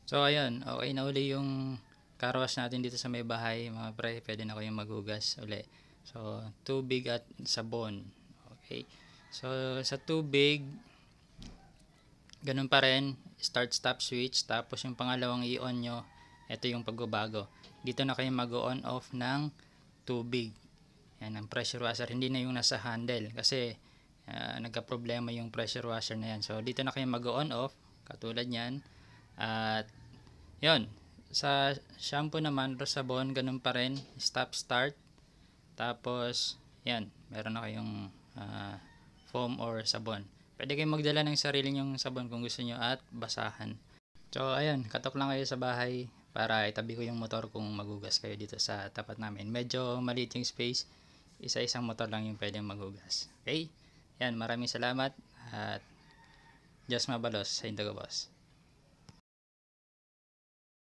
So ayun, okay na uli yung car wash natin dito sa may bahay mga pre, pwede na kayong maghugas uli. So tubig at sabon. Okay. So sa tubig, ganun pa rin, start stop switch, tapos yung pangalawang i-on nyo, ito yung pagbabago. Dito na kayo mag-on off ng tubig. Yan ang pressure washer, hindi na yung nasa handle kasi nagka-problema yung pressure washer na yan. So dito na kayo mag-on off katulad niyan. At yun, sa shampoo naman or sabon, ganun pa rin, stop start. Tapos yan, meron na kayong foam or sabon. Pwede kayong magdala ng sarili nyong sabon kung gusto nyo at basahan. So ayun, katok lang kayo sa bahay para itabi ko yung motor kung magugas kayo dito sa tapat namin. Medyo maliit yung space, isa-isang motor lang yung pwedeng magugas. Okay? Yan, maraming salamat at Diyos mabalos sa Indago Boss.